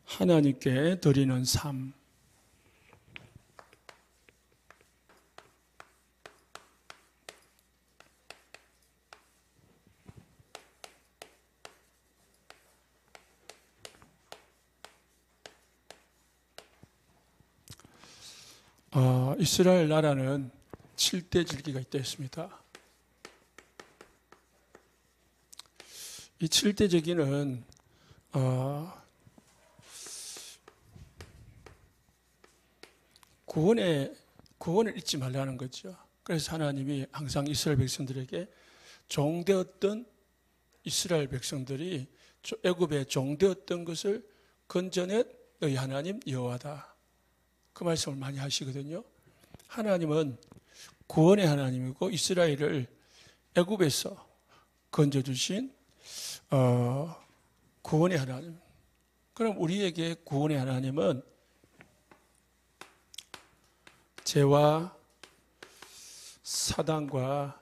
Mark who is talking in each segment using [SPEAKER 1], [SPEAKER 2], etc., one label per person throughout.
[SPEAKER 1] 하나님께 드리는 삶. 이스라엘 나라는 7대 절기가 있다 했습니다. 이 7대 절기는 구원을 잊지 말라는 거죠. 그래서 하나님이 항상 이스라엘 백성들에게 종되었던 이스라엘 백성들이 애굽에 종되었던 것을 건져낸 너희 하나님 여호와다. 그 말씀을 많이 하시거든요. 하나님은 구원의 하나님이고 이스라엘을 애굽에서 건져주신 구원의 하나님. 그럼 우리에게 구원의 하나님은 죄와 사단과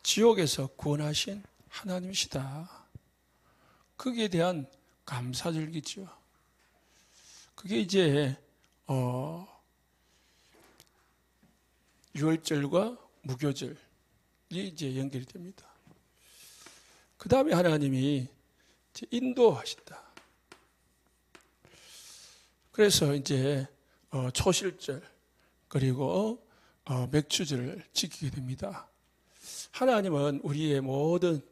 [SPEAKER 1] 지옥에서 구원하신 하나님이시다. 거기에 대한 감사절기죠. 그게 이제 유월절과 무교절이 이제 연결이 됩니다. 그 다음에 하나님이 이제 인도하신다. 그래서 이제 초실절 그리고 맥주절을 지키게 됩니다. 하나님은 우리의 모든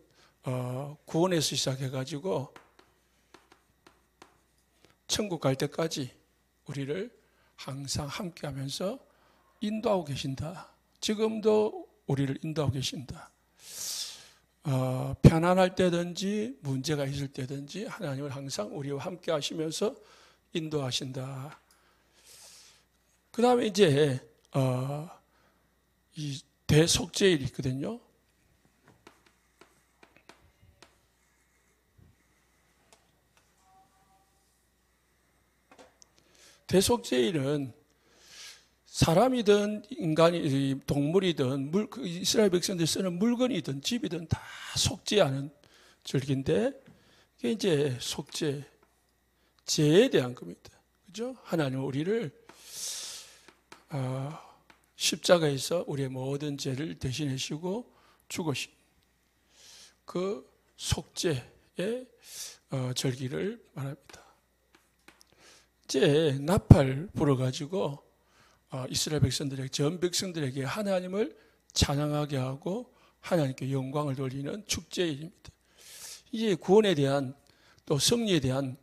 [SPEAKER 1] 구원에서 시작해가지고 천국 갈 때까지 우리를 항상 함께하면서 인도하고 계신다. 지금도 우리를 인도하고 계신다. 편안할 때든지 문제가 있을 때든지 하나님은 항상 우리와 함께 하시면서 인도하신다. 그 다음에 이제 이 대속죄일이 있거든요. 대속죄일은 사람이든 인간이 동물이든 이스라엘 백성들이 쓰는 물건이든 집이든 다 속죄하는 절기인데 이게 이제 속죄, 죄에 대한 겁니다. 그죠? 하나님은 우리를 십자가에서 우리의 모든 죄를 대신하시고 죽으신 그 속죄의 절기를 말합니다. 이제 나팔 불어가지고 이스라엘 백성들에게, 전 백성들에게 하나님을 찬양하게 하고 하나님께 영광을 돌리는 축제일입니다. 이게 구원에 대한 또 승리에 대한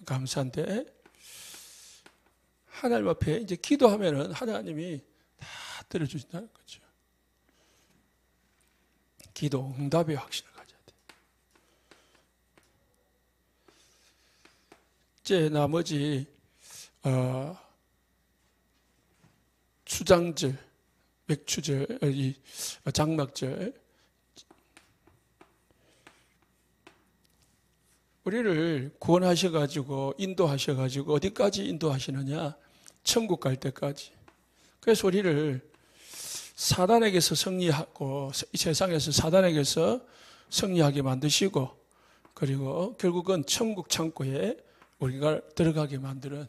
[SPEAKER 1] 감사인데 하나님 앞에 이제 기도하면은 하나님이 다 들어주신다는 거죠. 기도 응답의 확신을 가져야 돼. 이제 나머지 추장절, 맥추절, 장막절. 우리를 구원하셔가지고 인도하셔가지고 어디까지 인도하시느냐? 천국 갈 때까지. 그래서 우리를 사단에게서 승리하고 이 세상에서 사단에게서 승리하게 만드시고 그리고 결국은 천국 창고에 우리가 들어가게 만드는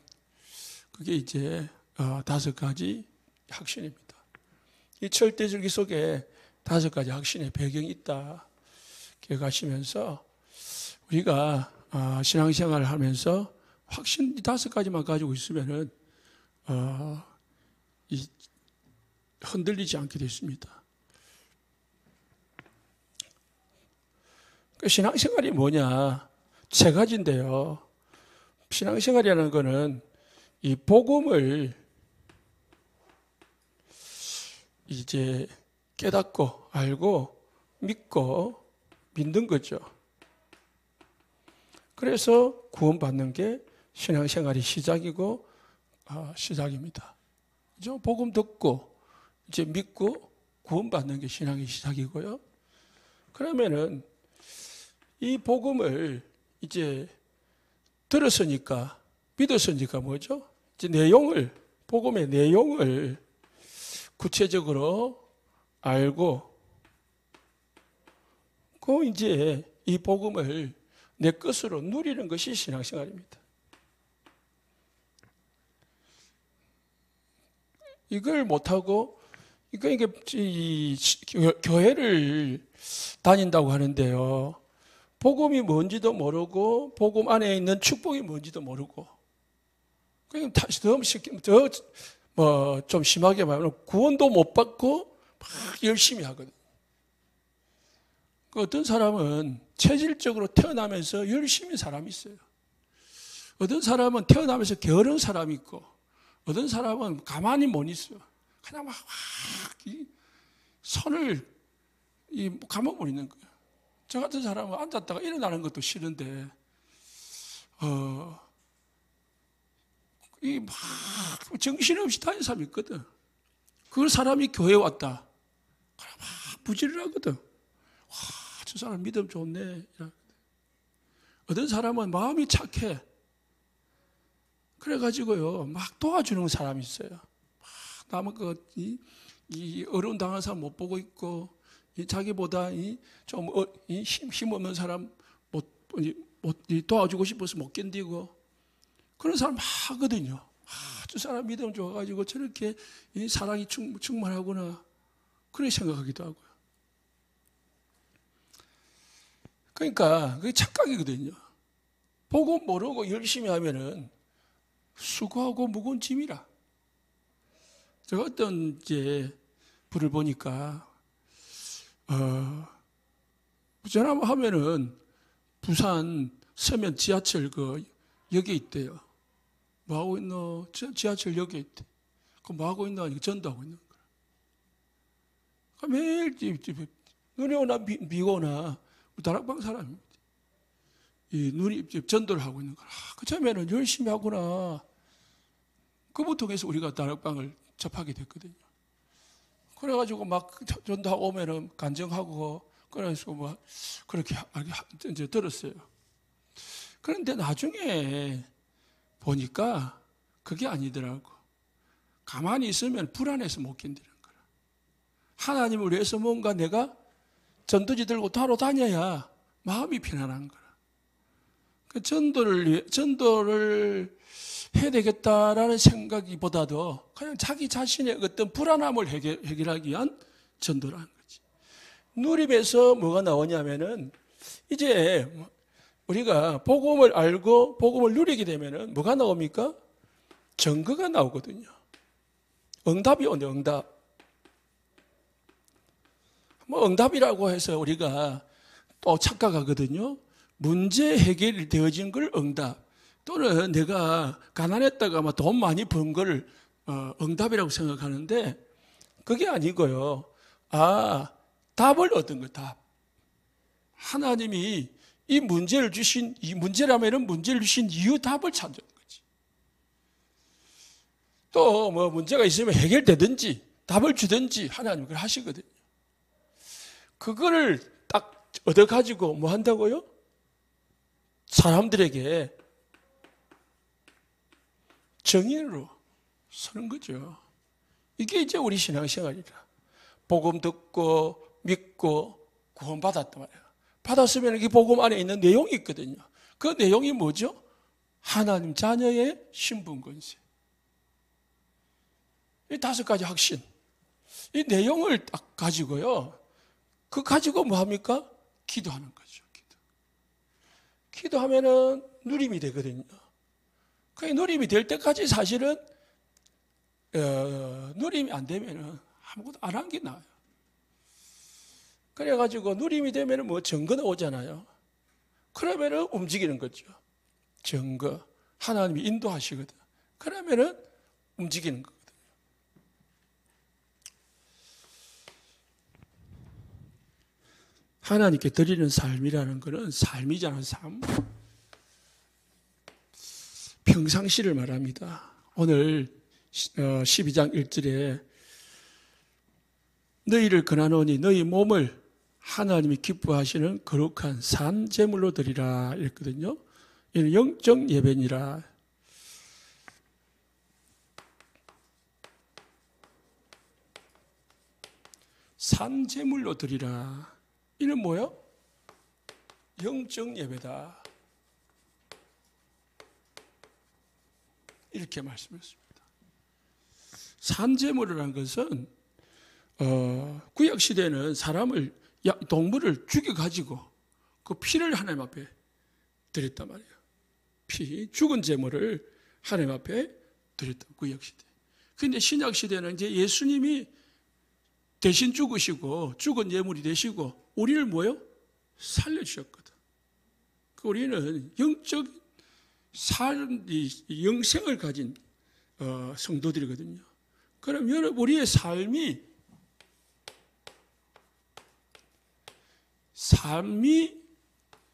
[SPEAKER 1] 그게 이제 5가지 확신입니다. 이 절대절기 속에 5가지 확신의 배경이 있다 기억하시면서 우리가 신앙생활을 하면서 확신 5가지만 가지고 있으면은 흔들리지 않게 됐습니다. 신앙생활이 뭐냐? 3가지인데요. 신앙생활이라는 것은 이 복음을 이제 깨닫고 알고 믿고 믿는 거죠. 그래서 구원받는 게 신앙생활의 시작이고 시작입니다. 그죠? 복음 듣고 이제 믿고 구원받는 게 신앙의 시작이고요. 그러면은 이 복음을 이제 들었으니까 믿었으니까 뭐죠? 이제 복음의 내용을 구체적으로 알고 그 이제 이 복음을 내 것으로 누리는 것이 신앙생활입니다. 이걸 못하고, 이게 교회를 다닌다고 하는데요. 복음이 뭔지도 모르고, 복음 안에 있는 축복이 뭔지도 모르고, 그냥 좀 심하게 말하면 구원도 못 받고 막 열심히 하거든. 어떤 사람은 체질적으로 태어나면서 열심히 사람이 있어요. 어떤 사람은 태어나면서 게으른 사람이 있고, 어떤 사람은 가만히 못 있어요. 그냥 막 손을 감아버리는 거예요. 저 같은 사람은 앉았다가 일어나는 것도 싫은데, 막 정신없이 다니는 사람이 있거든. 그 사람이 교회에 왔다. 막 부지를 하거든. 와, 저 사람 믿음 좋네. 어떤 사람은 마음이 착해. 그래가지고요, 막 도와주는 사람이 있어요. 막 남은 이 어려운 당한 사람 못 보고 있고, 자기보다 좀 힘 없는 사람 도와주고 싶어서 못 견디고, 그런 사람 막 하거든요. 저 사람 믿음 좋아가지고 저렇게 사랑이 충만하구나. 그렇게 생각하기도 하고요. 그러니까 그게 착각이거든요. 보고 모르고 열심히 하면은 수고하고 무거운 짐이라. 제가 어떤 불을 보니까 전화하면은 부산 서면 지하철 역에 있대요. 뭐 하고 있노? 지하철 역에 있대. 그럼 뭐 하고 있노? 하니까 전도하고 있는 거야. 매일 눈이 오나 비가 오나 다락방 사람입니다. 눈이 전도를 하고 있는 거야. 그 처음에는 열심히 하구나. 그부터 통해서 우리가 다락방을 접하게 됐거든요. 그래가지고 막 전도하고 오면은 간증하고 그래서 뭐 그렇게 이제 들었어요. 그런데 나중에 보니까 그게 아니더라고. 가만히 있으면 불안해서 못 견디는 거라. 하나님을 위해서 뭔가 내가 전도지 들고 다녀야 마음이 편안한 거라. 그 전도를 해야 되겠다라는 생각보다도 그냥 자기 자신의 어떤 불안함을 해결하기 위한 전도라는 거지. 누림에서 뭐가 나오냐면은 이제 우리가 복음을 알고 복음을 누리게 되면은 뭐가 나옵니까? 증거가 나오거든요. 응답이 오네, 응답. 뭐 응답이라고 해서 우리가 또 착각하거든요. 문제 해결이 되어진 걸 응답. 또는 내가 가난했다가 돈 많이 번 걸 응답이라고 생각하는데 그게 아니고요. 답을 얻은 거, 답. 하나님이 이 문제라면은 문제를 주신 이유 답을 찾는 거지. 또 뭐 문제가 있으면 해결되든지 답을 주든지 하나님 그걸 하시거든요. 그거를 딱 얻어가지고 뭐 한다고요? 사람들에게 정인으로 서는 거죠. 이게 이제 우리 신앙생활이라. 복음 듣고 믿고 구원받았단 말이에요. 받았으면 이 복음 안에 있는 내용이 있거든요. 그 내용이 뭐죠? 하나님 자녀의 신분권세. 이 5가지 확신. 이 내용을 딱 가지고요. 그 가지고 뭐 합니까? 기도하는 거죠. 기도하면은 누림이 되거든요. 그 누림이 될 때까지 사실은 누림이 안 되면은 아무것도 안 한 게 나아요. 그래가지고 누림이 되면은 뭐 증거가 오잖아요. 그러면은 움직이는 거죠. 증거. 하나님이 인도하시거든. 그러면은 움직이는 거거든요. 하나님께 드리는 삶이라는 것은 삶이잖아요, 삶. 평상시를 말합니다. 오늘 12장 1절에 너희를 권하노니 너희 몸을 하나님이 기뻐하시는 거룩한 산 제물로 드리라 이랬거든요. 이는 영적 예배니라. 산 제물로 드리라. 이는 뭐요? 영적 예배다. 이렇게 말씀했습니다. 산제물이라는 것은 구약 시대는 사람을 동물을 죽여가지고 그 피를 하나님 앞에 드렸단 말이에요. 죽은 제물을 하나님 앞에 드렸단 구약 시대. 그런데 신약 시대는 이제 예수님이 대신 죽으시고 죽은 예물이 되시고 우리를 뭐요? 살려주셨거든. 우리는 영적 영생을 가진 성도들이거든요. 그럼 여러분 우리의 삶이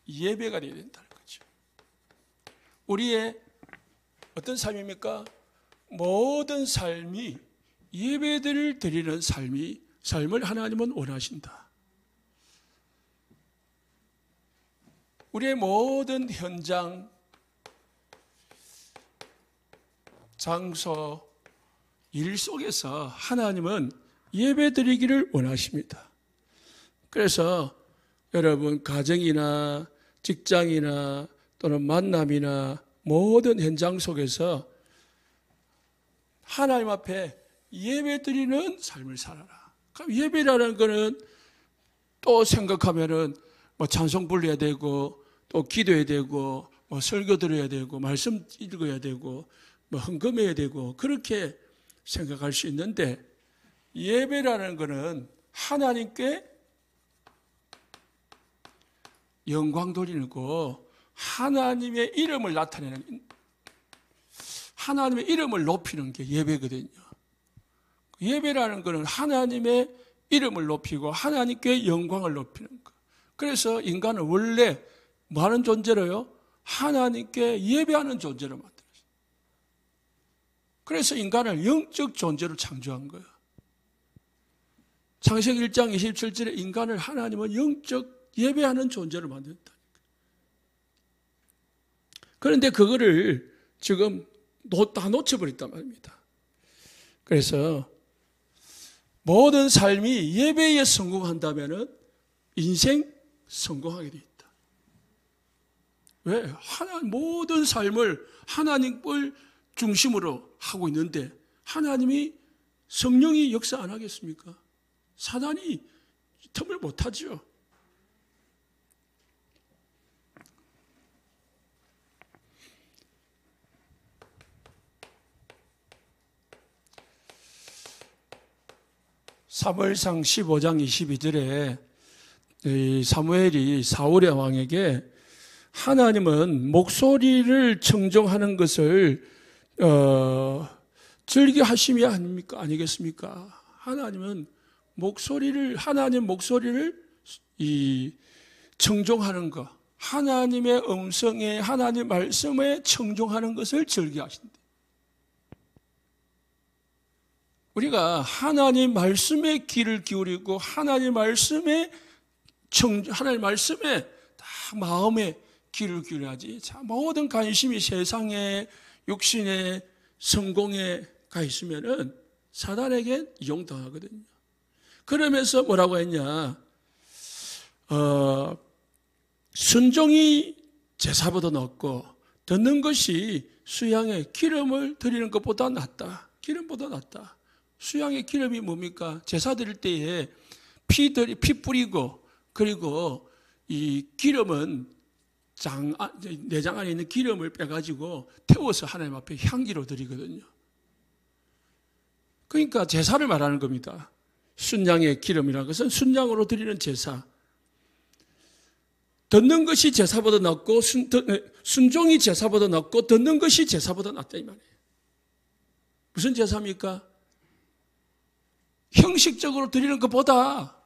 [SPEAKER 1] 예배가 되어야 된다는 거죠. 우리의 어떤 삶입니까? 모든 삶이 예배를 드리는 삶을 하나님은 원하신다. 우리의 모든 현장, 장소, 일 속에서 하나님은 예배 드리기를 원하십니다. 그래서 여러분 가정이나 직장이나 또는 만남이나 모든 현장 속에서 하나님 앞에 예배 드리는 삶을 살아라. 그럼 예배라는 거는 또 생각하면은 뭐 찬송 불러야 되고 또 기도해야 되고 뭐 설교 들어야 되고 말씀 읽어야 되고 뭐 헌금해야 되고 그렇게 생각할 수 있는데 예배라는 거는 하나님께 영광 돌리는 거 하나님의 이름을 나타내는 하나님의 이름을 높이는 게 예배거든요. 예배라는 것은 하나님의 이름을 높이고 하나님께 영광을 높이는 것. 그래서 인간은 원래 뭐 하는 존재로요? 하나님께 예배하는 존재로 만들었어요. 그래서 인간을 영적 존재로 창조한 거예요. 창세기 1장 27절에 인간을 하나님은 영적 예배하는 존재로 만들었다니까. 그런데 그거를 지금 다 놓쳐버렸단 말입니다. 그래서 모든 삶이 예배에 성공한다면 인생 성공하게 되어 있다. 왜? 모든 삶을 하나님을 중심으로 하고 있는데 하나님이 성령이 역사 안 하겠습니까? 사단이 틈을 못 하죠. 사무엘상 15장 22절에 사무엘이 사울의 왕에게 하나님은 목소리를 청정하는 것을 즐겨하심이 아니겠습니까? 하나님은 하나님 목소리를 청종하는 것, 하나님의 음성에 하나님 말씀에 청종하는 것을 즐겨하신다. 우리가 하나님 말씀에 귀를 기울이고 하나님 말씀에 다 마음에 귀를 기울여야지. 모든 관심이 세상에 육신에 성공에 가 있으면은 사단에게 이용당하거든요. 그러면서 뭐라고 했냐? 순종이 제사보다 낫고 듣는 것이 수양에 기름을 드리는 것보다 낫다. 기름보다 낫다. 수양의 기름이 뭡니까? 제사 드릴 때에 피 뿌리고 그리고 이 기름은 내장 안에 있는 기름을 빼가지고 태워서 하나님 앞에 향기로 드리거든요. 그러니까 제사를 말하는 겁니다. 순양의 기름이라는 것은 순양으로 드리는 제사. 듣는 것이 제사보다 낫고 순종이 제사보다 낫고 듣는 것이 제사보다 낫다 이 말이에요. 무슨 제사입니까? 형식적으로 드리는 것보다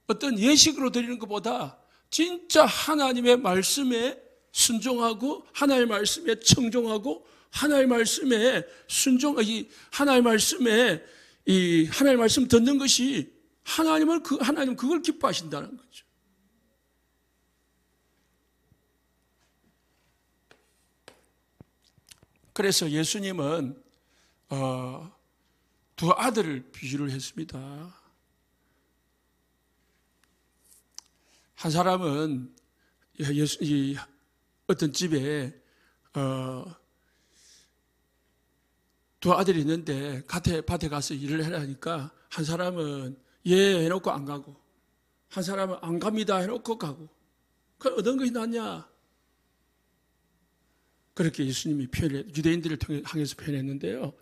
[SPEAKER 1] 어떤 예식으로 드리는 것보다 진짜 하나님의 말씀에 순종하고 하나님의 말씀에 청종하고 하나님의 말씀에 하나님의 말씀에 하나님의 말씀 듣는 것이 하나님 그걸 기뻐하신다는 거죠. 그래서 예수님은 두 아들을 비유를 했습니다. 한 사람은 어떤 집에 두 아들이 있는데 밭에 가서 일을 하려니까 한 사람은 예 해놓고 안 가고 한 사람은 안 갑니다 해놓고 가고 그 어떤 것이 낫냐? 그렇게 예수님이 유대인들을 향해서 표현했는데요.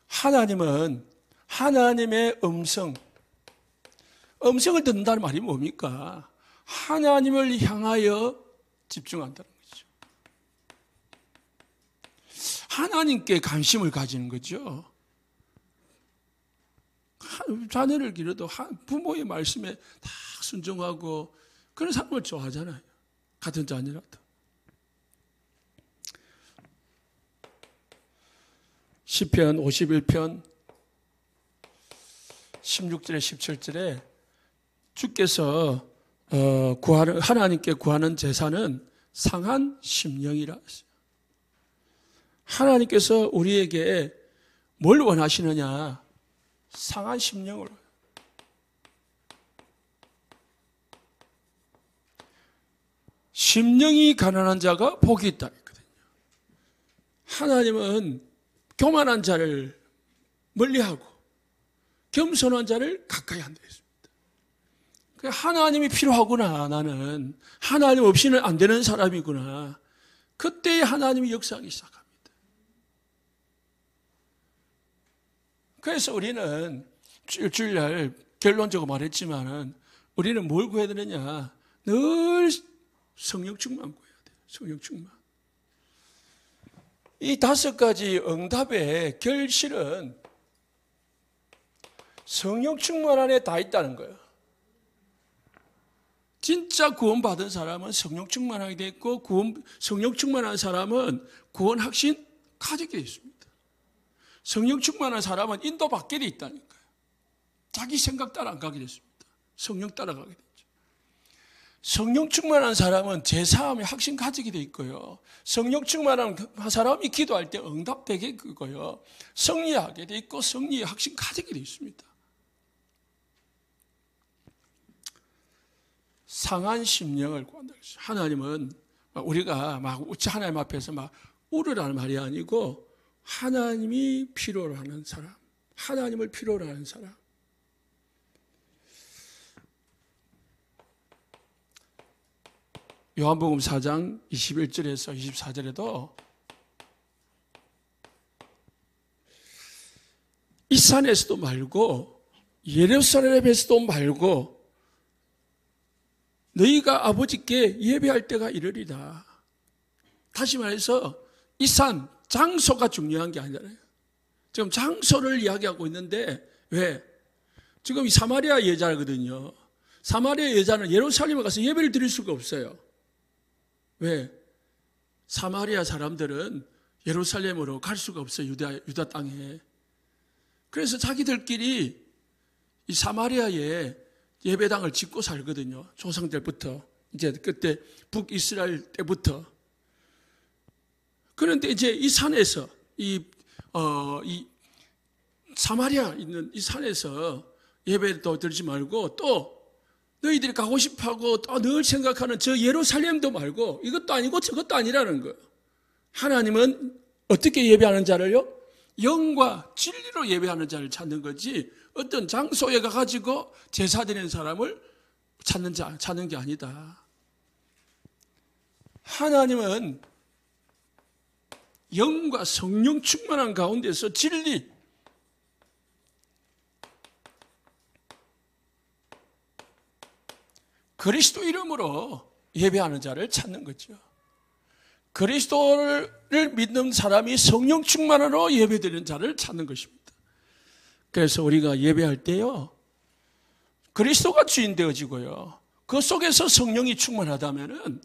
[SPEAKER 1] 하나님은 하나님의 음성을 듣는다는 말이 뭡니까? 하나님을 향하여 집중한다는 거죠. 하나님께 관심을 가지는 거죠. 자녀를 기르도 부모의 말씀에 다 순종하고 그런 사람을 좋아하잖아요. 같은 자녀라도. 시편 51편 16절에 17절에 주께서 하나님께 구하는 제사는 상한 심령이라 했어요. 하나님께서 우리에게 뭘 원하시느냐? 상한 심령을. 심령이 가난한 자가 복이 있다 했거든요. 하나님은 교만한 자를 멀리하고 겸손한 자를 가까이 한다 했습니다. 하나님이 필요하구나. 나는 하나님 없이는 안 되는 사람이구나. 그때 하나님이 역사하기 시작합니다. 그래서 우리는 주일날 결론적으로 말했지만은 우리는 뭘 구해야 되느냐? 늘 성령 충만 구해야 돼요. 성령 충만. 이 5가지 응답의 결실은 성령 충만 안에 다 있다는 거예요. 진짜 구원받은 사람은 성령 충만하게 돼 있고 성령 충만한 사람은 구원 확신 가지게 돼 있습니다. 성령 충만한 사람은 인도받게 돼 있다는 거예요. 자기 생각 따라 안 가게 됐습니다. 성령 따라가게 됐죠. 성령 충만한 사람은 제사함에 확신 가지게 돼 있고요. 성령 충만한 사람이 기도할 때 응답되게 되고요. 승리하게 돼 있고 승리의 확신 가지게 돼 있습니다. 상한 심령을 구한다. 하나님은 우리가 막 하나님 앞에서 막 울으라는 말이 아니고 하나님이 필요로 하는 사람, 하나님을 필요로 하는 사람. 요한복음 4장 21절에서 24절에도 이 산에서도 말고 예루살렘에서도 말고 너희가 아버지께 예배할 때가 이르리라. 다시 말해서 이 산, 장소가 중요한 게 아니잖아요. 지금 장소를 이야기하고 있는데 왜? 지금 이 사마리아 여자거든요. 사마리아 여자는 예루살렘에 가서 예배를 드릴 수가 없어요. 왜? 사마리아 사람들은 예루살렘으로 갈 수가 없어요. 유다 땅에. 그래서 자기들끼리 이 사마리아에 예배당을 짓고 살거든요. 조상들부터. 이제 그때 북이스라엘 때부터. 그런데 이제 이 산에서 이 사마리아 있는 이 산에서 예배도 드리지 말고 또 너희들이 가고 싶어하고 또 늘 생각하는 저 예루살렘도 말고 이것도 아니고 저것도 아니라는 거예요. 하나님은 어떻게 예배하는 자를요? 영과 진리로 예배하는 자를 찾는 거지 어떤 장소에 가가지고 제사 드리는 사람을 찾는 게 아니다. 하나님은 영과 성령 충만한 가운데서 진리, 그리스도 이름으로 예배하는 자를 찾는 거죠. 그리스도를 믿는 사람이 성령 충만으로 예배드리는 자를 찾는 것입니다. 그래서 우리가 예배할 때요, 그리스도가 주인 되어지고요, 그 속에서 성령이 충만하다면은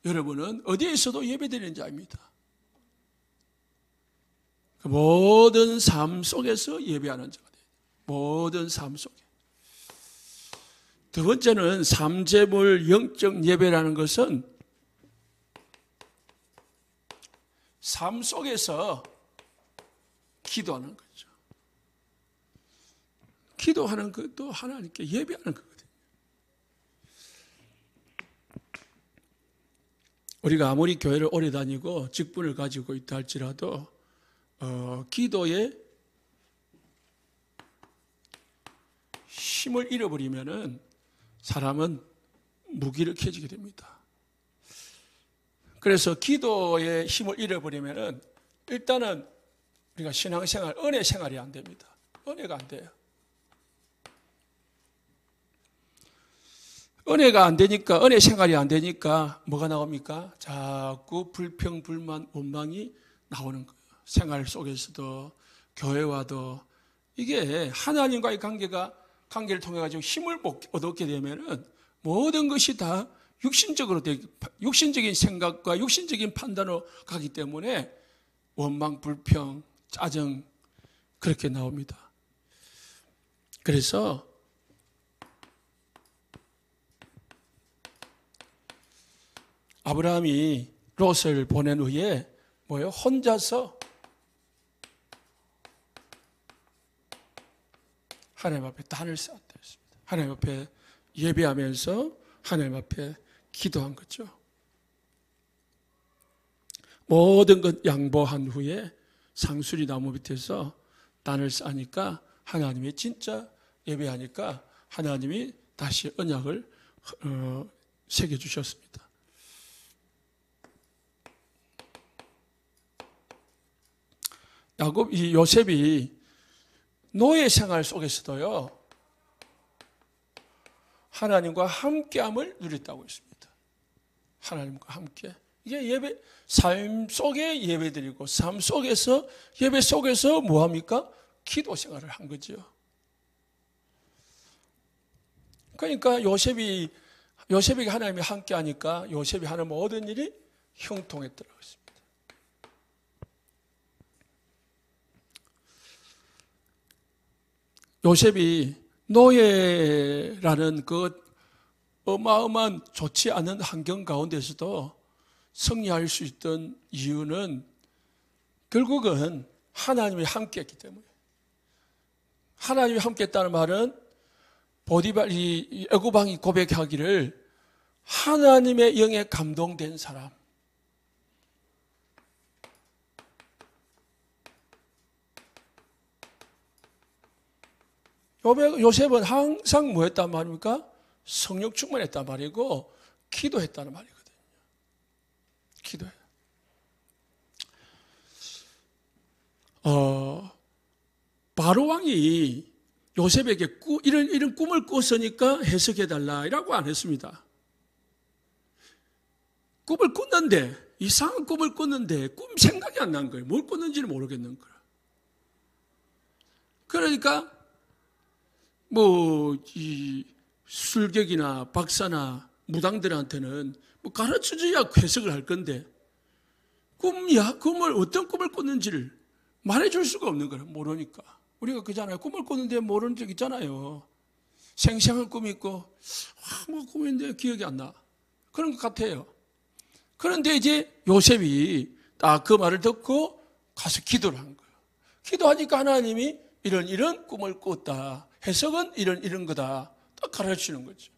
[SPEAKER 1] 여러분은 어디에 있어도 예배드리는 자입니다. 모든 삶 속에서 예배하는 자가 돼요. 모든 삶 속에. 두 번째는 삼재물 영적 예배라는 것은 삶 속에서 기도하는 거죠. 기도하는 것도 하나님께 예배하는 거거든요. 우리가 아무리 교회를 오래 다니고 직분을 가지고 있다 할지라도 기도에 힘을 잃어버리면은 사람은 무기력해지게 됩니다. 그래서 기도에 힘을 잃어버리면은 일단은 우리가 신앙생활, 은혜 생활이 안 됩니다. 은혜가 안 돼요. 은혜가 안 되니까, 은혜 생활이 안 되니까 뭐가 나옵니까? 자꾸 불평, 불만, 원망이 나오는 거예요. 생활 속에서도, 교회와도. 이게 하나님과의 관계를 통해 가지고 힘을 얻게 되면은 모든 것이 다 육신적인 생각과 육신적인 판단으로 가기 때문에 원망, 불평, 짜증, 그렇게 나옵니다. 그래서 아브라함이 롯을 보낸 후에 혼자서 하나님 앞에 단을 쌓았다 했습니다. 하나님 앞에 예배하면서 하나님 앞에 기도한 거죠. 모든 것 양보한 후에 상수리 나무 밑에서 단을 쌓으니까 하나님이 진짜 예배하니까 하나님이 다시 언약을 새겨주셨습니다. 요셉이 노예 생활 속에서도요, 하나님과 함께함을 누렸다고 했습니다. 하나님과 함께. 이게 삶 속에 예배드리고, 삶 속에서, 예배 속에서 뭐합니까? 기도 생활을 한 거죠. 그러니까 요셉이 하나님이 함께 하니까 요셉이 하는 모든 일이 형통했더라고 했습니다. 요셉이 노예라는 그 어마어마한 좋지 않은 환경 가운데서도 승리할 수 있던 이유는 결국은 하나님이 함께 했기 때문에. 하나님이 함께 했다는 말은 이 애고방이 고백하기를 하나님의 영에 감동된 사람. 요셉은 항상 뭐 했단 말입니까? 성령 충만했단 말이고 기도했다는 말이거든요. 기도해. 바로 왕이 요셉에게 이런 꿈을 꿨으니까 해석해달라고 안 했습니다. 꿈을 꿨는데, 이상한 꿈을 꿨는데 꿈 생각이 안 난 거예요. 뭘 꿨는지를 모르겠는 거예요. 그러니까 이 술객이나 박사나 무당들한테는 가르쳐줘야 해석을 할 건데, 어떤 꿈을 꿨는지를 말해줄 수가 없는 거예요. 모르니까. 우리가 그잖아요. 꿈을 꿨는데 모르는 적 있잖아요. 생생한 꿈이 있고, 꿈인데 기억이 안 나. 그런 것 같아요. 그런데 이제 요셉이 딱 그 말을 듣고 가서 기도를 한 거예요. 기도하니까 하나님이 이런 꿈을 꿨다. 해석은 이런 거다. 딱 가르치는 거죠.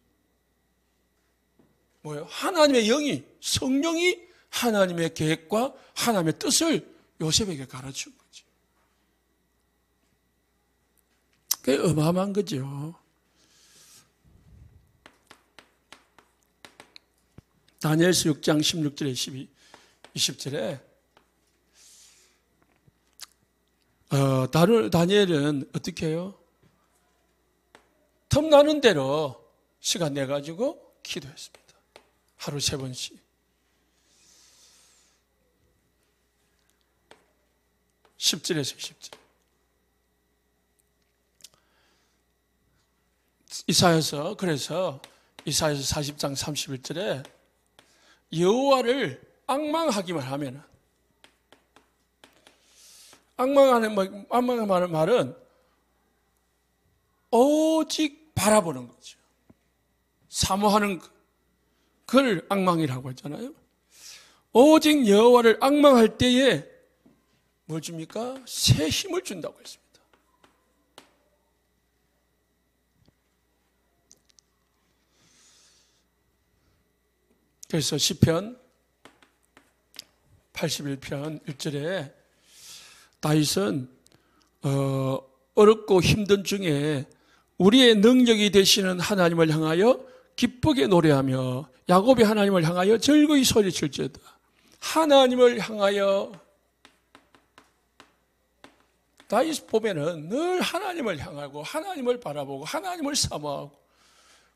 [SPEAKER 1] 하나님의 영이, 성령이 하나님의 계획과 하나님의 뜻을 요셉에게 가르친 거죠. 그게 어마어마한 거죠. 다니엘서 6장 16절에 20절에 다니엘은 어떻게 해요? 틈나는 대로 시간 내가지고 기도했습니다. 하루 3번씩. 10절에서 20절. 이사야서 40장 31절에 여호와를 앙망하기만 하면은, 앙망하는 말은 오직 바라보는 거죠. 사모하는 것. 그걸 앙망이라고 했잖아요. 오직 여호와를 앙망할 때에 뭘 줍니까? 새 힘을 준다고 했습니다. 그래서 시편 81편 1절에 다윗은 어렵고 힘든 중에 우리의 능력이 되시는 하나님을 향하여 기쁘게 노래하며 야곱의 하나님을 향하여 즐거이 소리칠지어다. 하나님을 향하여, 다윗 보면은 늘 하나님을 향하고 하나님을 바라보고 하나님을 사모하고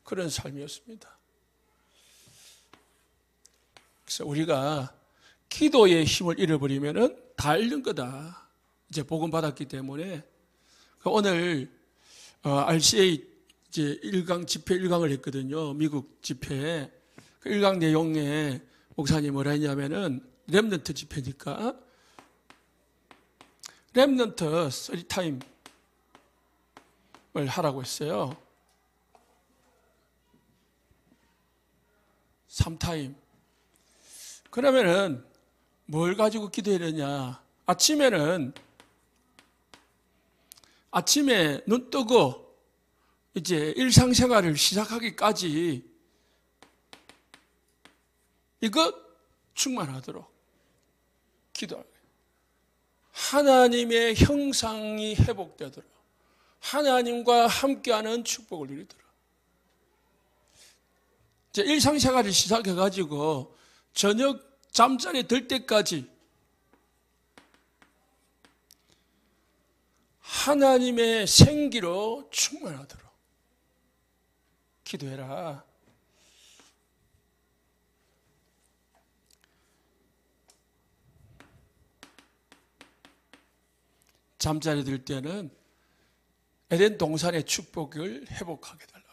[SPEAKER 1] 그런 삶이었습니다. 그래서 우리가 기도의 힘을 잃어버리면은 다 잃는 거다. 이제 복음 받았기 때문에 오늘 RCA 이제 1강 집회 1강을 했거든요. 미국 집회에. 그 1강 내용에 목사님이 뭐라 했냐면은 렘넌트 집회니까 렘넌트 3타임을 하라고 했어요. 3타임. 그러면은 뭘 가지고 기도해야 되냐? 아침에 눈 뜨고 이제 일상생활을 시작하기까지 이것 충만하도록 기도하라. 하나님의 형상이 회복되도록 하나님과 함께하는 축복을 누리도록. 이제 일상생활을 시작해가지고 저녁 잠자리 들 때까지 하나님의 생기로 충만하도록 기도해라. 잠자리 들 때는 에덴 동산의 축복을 회복하게 달라고.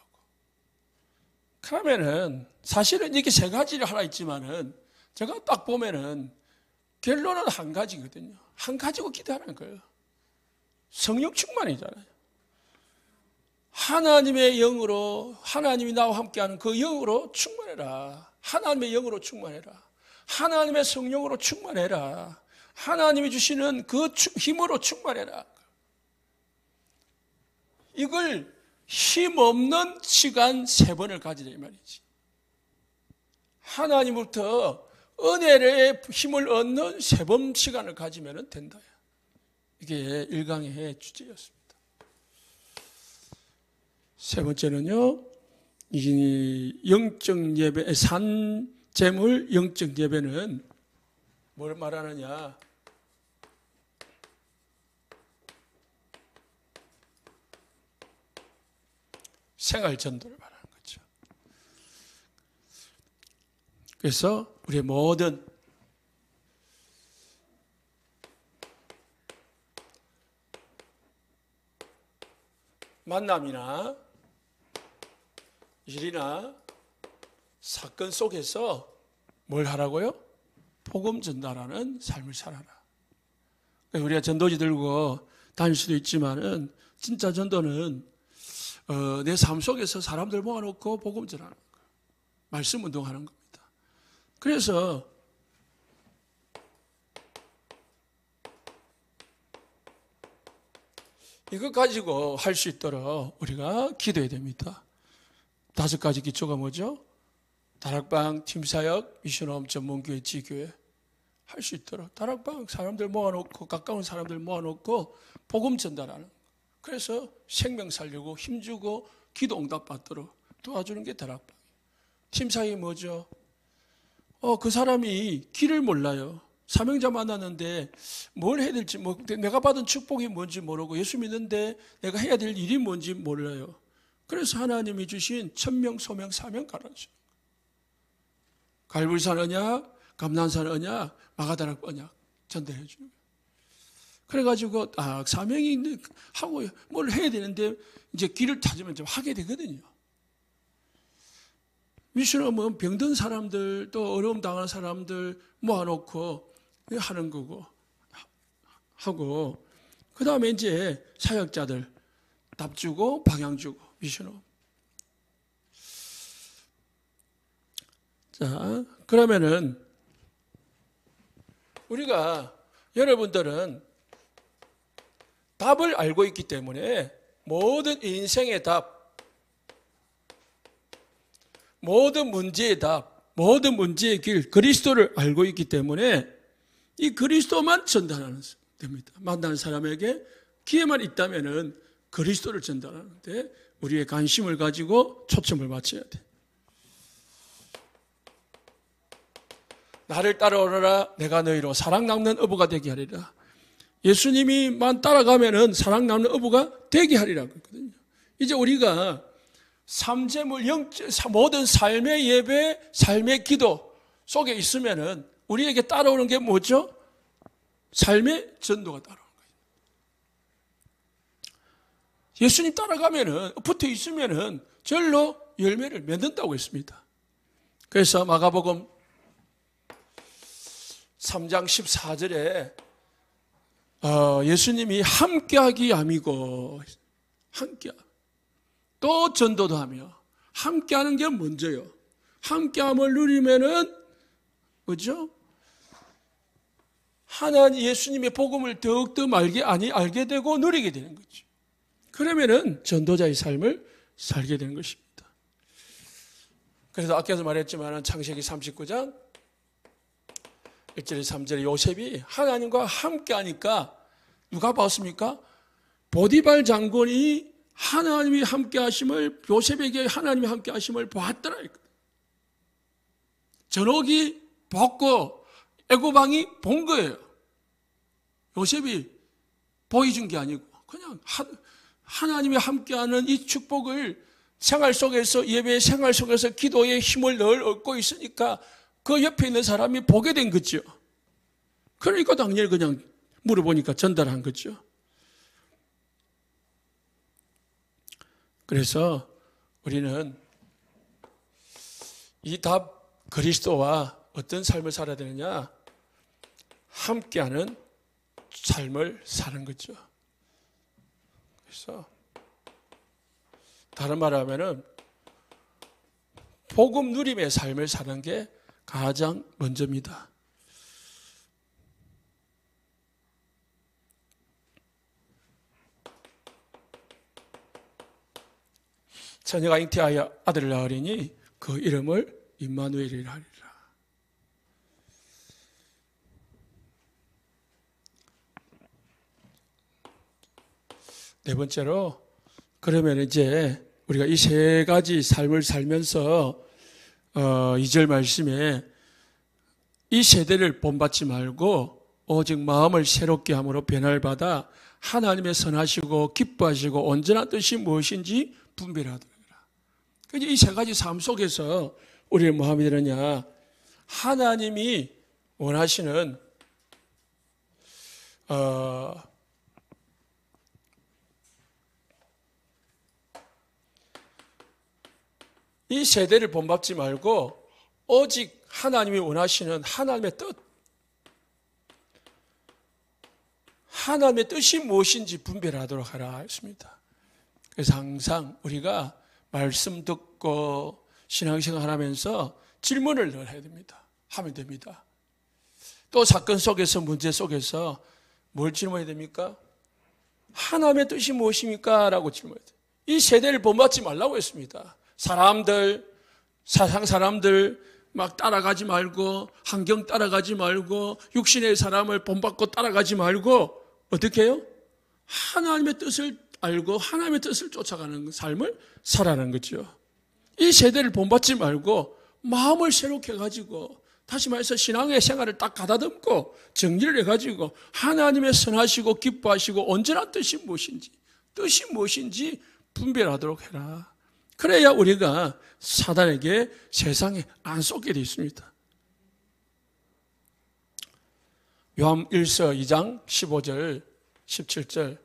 [SPEAKER 1] 그러면은 사실은 이게 세 가지를 하나 있지만은 제가 딱 보면은 결론은 한 가지거든요. 한 가지고 기도하는 거예요. 성령 충만이잖아요. 하나님의 영으로, 하나님이 나와 함께하는 그 영으로 충만해라. 하나님의 영으로 충만해라. 하나님의 성령으로 충만해라. 하나님이 주시는 그 힘으로 충만해라. 이걸 힘없는 시간 3번을 가지라 이 말이지. 하나님부터 은혜의 힘을 얻는 3번 시간을 가지면 된다. 이게 1강의 주제였습니다. 세 번째는요, 이 영적 예배, 산재물 영적 예배는 뭘 말하느냐? 생활 전도를 말하는 거죠. 그래서 우리의 모든 만남이나 일이나 사건 속에서 뭘 하라고요? 복음 전달하는 삶을 살아라. 우리가 전도지 들고 다닐 수도 있지만은 진짜 전도는 내 삶 속에서 사람들 모아놓고 복음 전하는 거예요. 말씀 운동하는 겁니다. 그래서 이거 가지고 할 수 있도록 우리가 기도해야 됩니다. 5가지 기초가 뭐죠? 다락방, 팀사역, 미션홈, 전문교회, 지교회 할 수 있도록 다락방 사람들 모아놓고 가까운 사람들 모아놓고 복음 전달하는. 그래서 생명 살리고 힘주고 기도 응답 받도록 도와주는 게 다락방. 팀사역이 뭐죠? 그 사람이 길을 몰라요. 사명자 만났는데 뭘 해야 될지, 내가 받은 축복이 뭔지 모르고 예수 믿는데 내가 해야 될 일이 뭔지 몰라요. 그래서 하나님이 주신 천명, 소명, 사명 가르쳐요. 갈불산 언약, 감난산 언약, 마가다락 언약 전달해 주는 거예요. 그래가지고 사명이 하고 뭘 해야 되는데 이제 길을 찾으면 좀 하게 되거든요. 미션은 병든 사람들 또 어려움 당하는 사람들 모아놓고 하는 거고 하고 그 다음에 이제 사역자들 답 주고 방향 주고 미션홈. 자, 그러면은 우리가 여러분들은 답을 알고 있기 때문에 모든 인생의 답, 모든 문제의 답, 모든 문제의 길, 그리스도를 알고 있기 때문에 이 그리스도만 전달하는 됩니다. 만나는 사람에게 기회만 있다면은 그리스도를 전달하는데 우리의 관심을 가지고 초점을 맞춰야 돼. 나를 따라오너라 내가 너희로 사랑 남는 어부가 되게 하리라. 예수님이만 따라가면은 사랑 남는 어부가 되게 하리라고 했거든요. 이제 우리가 삼재물 모든 삶의 예배, 삶의 기도 속에 있으면은 우리에게 따라오는 게 뭐죠? 삶의 전도가 따라오는 거예요. 예수님 따라가면은 붙어 있으면은 절로 열매를 맺는다고 했습니다. 그래서 마가복음 3장 14절에 예수님이 함께하기 아미고 함께 또 전도도 하며 함께하는 게 먼저요. 함께함을 누리면은 뭐죠? 하나님 예수님의 복음을 더욱더 알게 되고 누리게 되는 거죠. 그러면은 전도자의 삶을 살게 되는 것입니다. 그래서 아까도 말했지만 창세기 39장 1절에 3절에 요셉이 하나님과 함께하니까 누가 봤습니까? 보디발 장군이 하나님이 함께하심을 요셉에게 하나님이 함께하심을 봤더라. 전옥이 봤고 애고방이 본 거예요. 요셉이 보여준 게 아니고 그냥 하나님이 함께하는 이 축복을 생활 속에서 예배의 생활 속에서 기도의 힘을 늘 얻고 있으니까 그 옆에 있는 사람이 보게 된 거죠. 그러니까 당연히 그냥 물어보니까 전달한 거죠. 그래서 우리는 이 답 그리스도와 어떤 삶을 살아야 되느냐? 함께하는 삶을 사는 거죠. 그래서 다른 말로 하면은 복음 누림의 삶을 사는 게 가장 먼저입니다. 처녀가 잉태하여 아들을 낳으리니 그 이름을 임마누엘이라 하리라. 네 번째로 그러면 이제 우리가 이 세 가지 삶을 살면서 2절 말씀에 이 세대를 본받지 말고 오직 마음을 새롭게 함으로 변화를 받아 하나님의 선하시고 기뻐하시고 온전한 뜻이 무엇인지 분별하더라. 이 세 가지 삶 속에서 우리는 뭐 하면 되느냐? 하나님이 원하시는 이 세대를 본받지 말고 오직 하나님이 원하시는 하나님의 뜻, 하나님의 뜻이 무엇인지 분별하도록 하라 했습니다. 그래서 항상 우리가 말씀 듣고 신앙생활 하면서 질문을 늘 해야 됩니다. 하면 됩니다. 또 사건 속에서 문제 속에서 뭘 질문해야 됩니까? 하나님의 뜻이 무엇입니까? 라고 질문해야 돼요. 이 세대를 본받지 말라고 했습니다. 세상 사람들 막 따라가지 말고 환경 따라가지 말고 육신의 사람을 본받고 따라가지 말고 어떻게 해요? 하나님의 뜻을 알고 하나님의 뜻을 쫓아가는 삶을 살아가는 거죠. 이 세대를 본받지 말고 마음을 새롭게 가지고 다시 말해서 신앙의 생활을 딱 가다듬고 정리를 해가지고 하나님의 선하시고 기뻐하시고 온전한 뜻이 무엇인지 분별하도록 해라. 그래야 우리가 사단에게 세상에 안 쏟게 되어 있습니다. 요한 1서 2장 15절 17절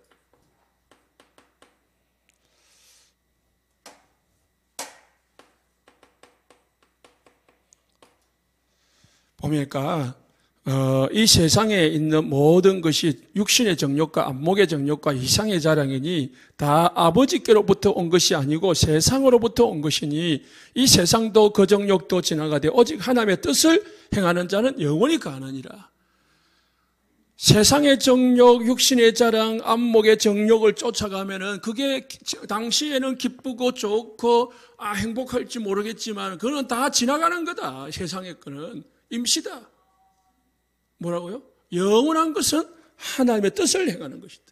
[SPEAKER 1] 보니까 이 세상에 있는 모든 것이 육신의 정욕과 안목의 정욕과 이상의 자랑이니 다 아버지께로부터 온 것이 아니고 세상으로부터 온 것이니 이 세상도 그 정욕도 지나가되 오직 하나님의 뜻을 행하는 자는 영원히 가느니라. 세상의 정욕, 육신의 자랑, 안목의 정욕을 쫓아가면은 그게 당시에는 기쁘고 좋고 행복할지 모르겠지만 그건 다 지나가는 거다. 세상의 거는 임시다. 뭐라고요? 영원한 것은 하나님의 뜻을 행하는 것이다.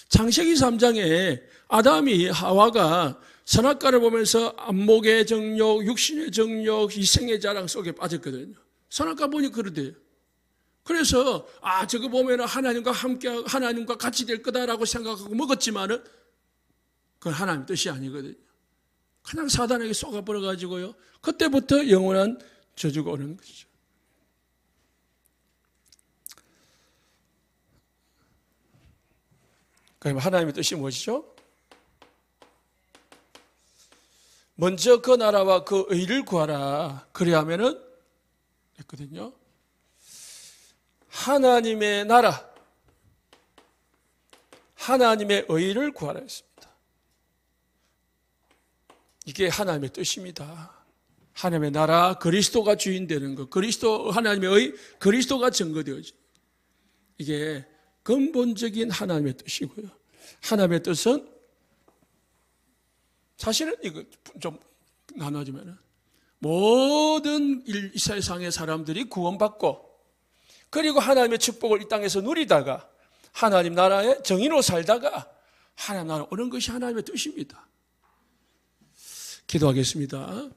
[SPEAKER 1] 창세기 3장에 아담이 하와가 선악과를 보면서 안목의 정욕, 육신의 정욕, 이생의 자랑 속에 빠졌거든요. 선악과 보니 그러대요. 그래서 저거 보면 하나님과 함께 하나님과 같이 될 거다라고 생각하고 먹었지만은 그건 하나님 뜻이 아니거든요. 그냥 사단에게 속아버려 가지고요. 그때부터 영원한 저주가 오는 것이죠. 그럼 하나님의 뜻이 무엇이죠? 먼저 그 나라와 그 의를 구하라. 그리하면은 했거든요. 하나님의 나라, 하나님의 의를 구하라 했습니다. 이게 하나님의 뜻입니다. 하나님의 나라, 그리스도가 주인 되는 것, 하나님의 의, 그리스도가 증거되어져. 이게 근본적인 하나님의 뜻이고요. 하나님의 뜻은 사실은 이거 좀 나눠지면은 모든 이 세상의 사람들이 구원받고 그리고 하나님의 축복을 이 땅에서 누리다가 하나님 나라의 정의로 살다가 하나님 나라 오는 것이 하나님의 뜻입니다. 기도하겠습니다.